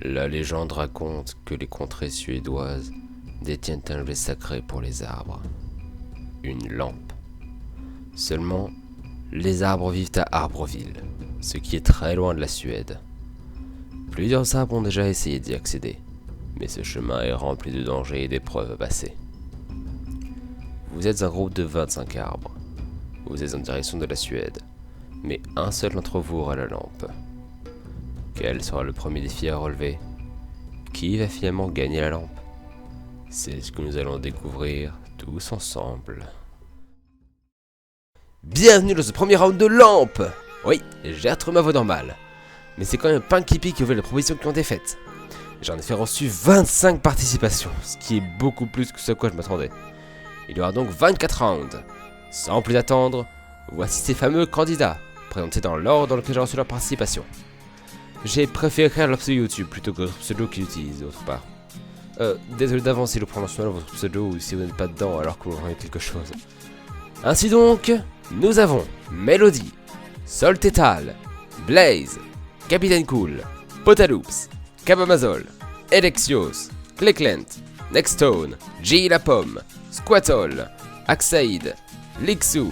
La légende raconte que les contrées suédoises détiennent un objet sacré pour les arbres. Une lampe. Seulement, les arbres vivent à Arborville, ce qui est très loin de la Suède. Plusieurs arbres ont déjà essayé d'y accéder, mais ce chemin est rempli de dangers et d'épreuves à passer. Vous êtes un groupe de 25 arbres. Vous êtes en direction de la Suède, mais un seul d'entre vous aura la lampe. Quel sera le premier défi à relever? Qui va finalement gagner la lampe? C'est ce que nous allons découvrir tous ensemble. Bienvenue dans ce premier round de lampe! Oui, j'ai retrouvé ma voix normale. Mais c'est quand même Pinky Pie qui ouvre les propositions qui ont été faites. J'en ai fait reçu 25 participations, ce qui est beaucoup plus que ce à quoi je m'attendais. Il y aura donc 24 rounds. Sans plus attendre, voici ces fameux candidats, présentés dans l'ordre dans lequel j'ai reçu leur participation. J'ai préféré écrire leur pseudo YouTube plutôt que votre pseudo qu'ils utilisent d'autre part. Désolé d'avance si je prononce mal votre pseudo ou si vous n'êtes pas dedans alors que vous voyez quelque chose. Ainsi donc, nous avons Melody, Soltetal, Blaze, Capitaine Cool, Potaloops, Cabamazol, Elexios, Cleclent, Nextone, G la Pomme, Squatol, Axaid, Lixu,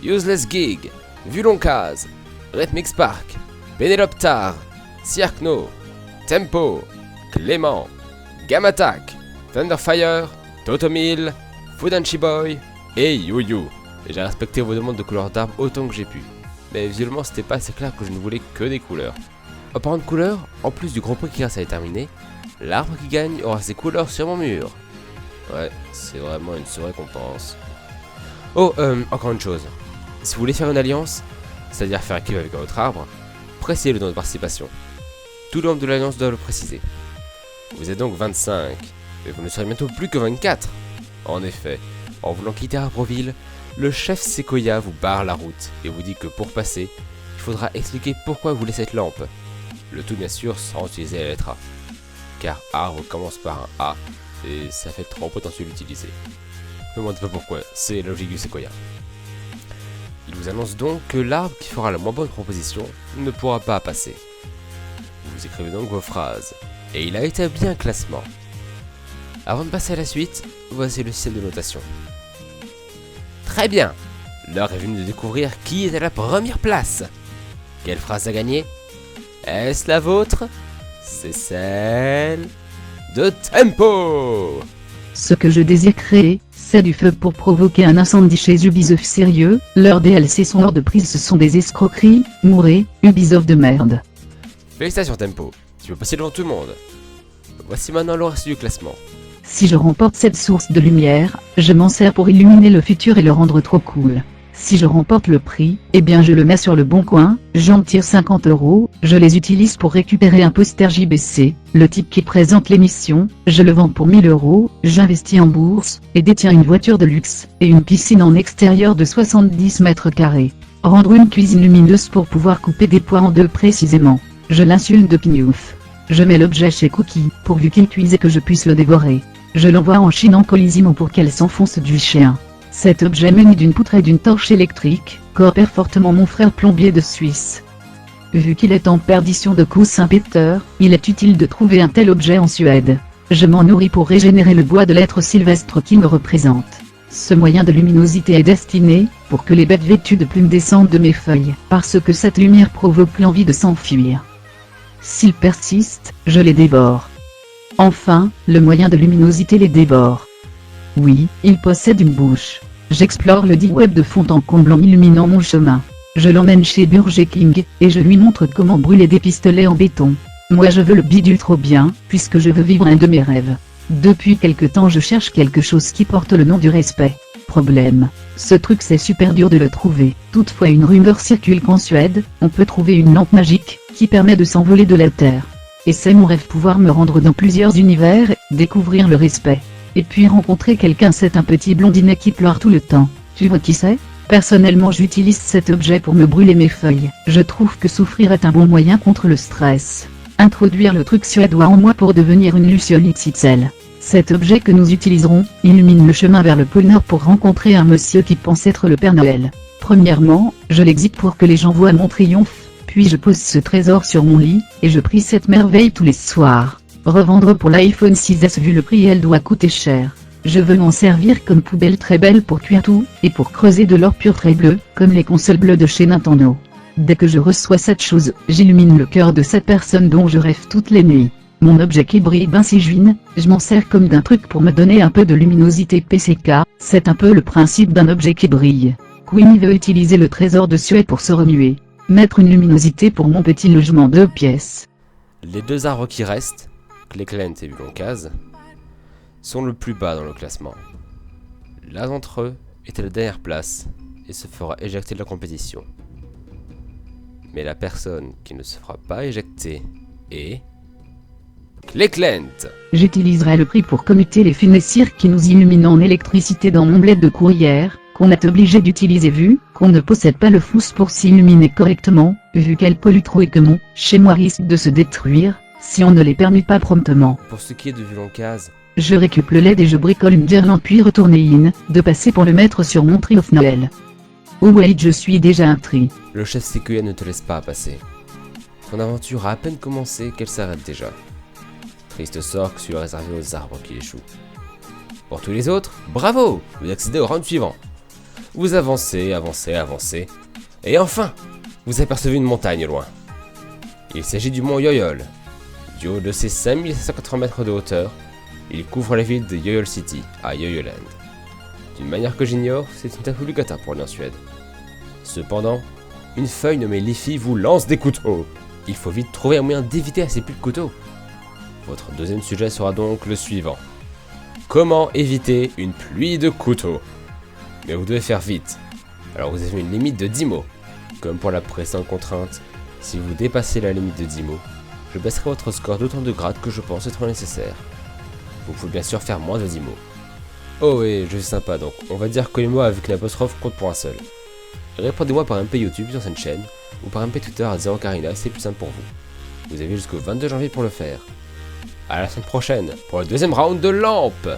Useless Gig, Vulonkaz, Rhythmic Spark, Beneloptar, Cirkno, Tempo, Clément, Gamatak, Thunderfire, Totomil, Fudanchi Boy et Yoyo. J'ai respecté vos demandes de couleurs d'arbre autant que j'ai pu. Mais visuellement c'était pas assez clair que je ne voulais que des couleurs. En parlant de couleurs, en plus du Grand Prix qui reste à déterminer, l'arbre qui gagne aura ses couleurs sur mon mur. Ouais, c'est vraiment une sous-récompense. Oh, encore une chose. Si vous voulez faire une alliance, c'est-à-dire faire équipe avec un autre arbre, précisez-le dans votre participation. Tout le membre de l'alliance doit le préciser. Vous êtes donc 25, mais vous ne serez bientôt plus que 24. En effet, en voulant quitter Arborville, le chef Sequoia vous barre la route et vous dit que pour passer, il faudra expliquer pourquoi vous voulez cette lampe. Le tout bien sûr sans utiliser la lettre A. Car arbre commence par un A et ça fait trop potentiel d'utiliser. Ne me demandez pas pourquoi, c'est la logique du Sequoia. Il vous annonce donc que l'arbre qui fera la moins bonne proposition ne pourra pas passer. Vous écrivez donc vos phrases, et il a établi un classement. Avant de passer à la suite, voici le système de notation. Très bien, l'heure est venue de découvrir qui est à la première place. Quelle phrase a gagné? Est-ce la vôtre? C'est celle de Tempo. Ce que je désire créer, c'est du feu pour provoquer un incendie chez Ubisoft sérieux, leurs DLC sont hors de prise, ce sont des escroqueries, mourez, Ubisoft de merde. Félicitations Tempo, tu peux passer devant tout le monde. Voici maintenant le reste du classement. Si je remporte cette source de lumière, je m'en sers pour illuminer le futur et le rendre trop cool. Si je remporte le prix, eh bien je le mets sur le bon coin, j'en tire 50 €, je les utilise pour récupérer un poster JBC, le type qui présente l'émission, je le vends pour 1000 €, j'investis en bourse, et détiens une voiture de luxe, et une piscine en extérieur de 70 mètres carrés. Rendre une cuisine lumineuse pour pouvoir couper des pois en deux précisément. Je l'insulte de pignouf. Je mets l'objet chez Cookie, pourvu qu'il cuise et que je puisse le dévorer. Je l'envoie en Chine en Colissimo pour qu'elle s'enfonce du chien. Cet objet muni d'une poutre et d'une torche électrique, coopère fortement mon frère plombier de Suisse. Vu qu'il est en perdition de coups Saint-Peter, il est utile de trouver un tel objet en Suède. Je m'en nourris pour régénérer le bois de l'être sylvestre qui me représente. Ce moyen de luminosité est destiné, pour que les bêtes vêtues de plumes descendent de mes feuilles, parce que cette lumière provoque l'envie de s'enfuir. S'ils persistent, je les dévore. Enfin, le moyen de luminosité les dévore. Oui, il possède une bouche. J'explore le deep web de fond en comble en illuminant mon chemin. Je l'emmène chez Burger King, et je lui montre comment brûler des pistolets en béton. Moi je veux le bidule trop bien, puisque je veux vivre un de mes rêves. Depuis quelque temps je cherche quelque chose qui porte le nom du respect. Problème. Ce truc c'est super dur de le trouver. Toutefois une rumeur circule qu'en Suède, on peut trouver une lampe magique, qui permet de s'envoler de la Terre. Et c'est mon rêve pouvoir me rendre dans plusieurs univers, découvrir le respect. Et puis rencontrer quelqu'un, c'est un petit blondinet qui pleure tout le temps. Tu vois qui c'est? Personnellement j'utilise cet objet pour me brûler mes feuilles. Je trouve que souffrir est un bon moyen contre le stress. Introduire le truc suédois en moi pour devenir une Luciole XXL. Cet objet que nous utiliserons, illumine le chemin vers le pôle Nord pour rencontrer un monsieur qui pense être le Père Noël. Premièrement, je l'excite pour que les gens voient mon triomphe, Puis je pose ce trésor sur mon lit, et je prie cette merveille tous les soirs. Revendre pour l'iPhone 6S vu le prix elle doit coûter cher. Je veux m'en servir comme poubelle très belle pour cuire tout, et pour creuser de l'or pur très bleu, comme les consoles bleues de chez Nintendo. Dès que je reçois cette chose, j'illumine le cœur de cette personne dont je rêve toutes les nuits. Mon objet qui brille ben si juine, je m'en sers comme d'un truc pour me donner un peu de luminosité PCK, c'est un peu le principe d'un objet qui brille. Queenie veut utiliser le trésor de Suède pour se remuer. Mettre une luminosité pour mon petit logement 2 pièces. Les deux arbres qui restent, Cléclent et Vuloncaz, sont le plus bas dans le classement. L'un d'entre eux est à la dernière place et se fera éjecter de la compétition. Mais la personne qui ne se fera pas éjecter est... Cléclent. J'utiliserai le prix pour commuter les funessirs qui nous illuminent en électricité dans mon bled de courrière, qu'on est obligé d'utiliser vu qu'on ne possède pas le flouze pour s'illuminer correctement, vu qu'elle pollue trop et que mon chez moi risque de se détruire, si on ne les permet pas promptement. Pour ce qui est de Vuloncaz, Je récup le LED et je bricole une guirlande puis retourner de passer pour le mettre sur mon tri of Noël. Oh wait, je suis déjà un tri. le chef Sequoia ne te laisse pas passer. Ton aventure a à peine commencé qu'elle s'arrête déjà. Triste sort que celui réservé aux arbres qui échouent. Pour tous les autres, bravo, vous accédez au round suivant. Vous avancez, avancez, avancez, et enfin, vous apercevez une montagne au loin. Il s'agit du mont Yoyol. Du haut de ses 5780 mètres de hauteur, il couvre la ville de Yoyol City, à Yoyoland. D'une manière que j'ignore, c'est une tape obligata pour aller en Suède. Cependant, une feuille nommée Liffy vous lance des couteaux. Il faut vite trouver un moyen d'éviter ces pluies de couteaux. Votre deuxième sujet sera donc le suivant. Comment éviter une pluie de couteaux? Mais vous devez faire vite. Alors vous avez une limite de 10 mots. Comme pour la précédente contrainte, si vous dépassez la limite de 10 mots, je baisserai votre score d'autant de grades que je pense être nécessaire. Vous pouvez bien sûr faire moins de 10 mots. Oh et je suis sympa donc, on va dire que les mots avec l'apostrophe comptent pour un seul. Répondez-moi par MP YouTube sur cette chaîne, ou par MP Twitter à 0carina, c'est plus simple pour vous. Vous avez jusqu'au 22 janvier pour le faire. À la semaine prochaine pour le deuxième round de lampe.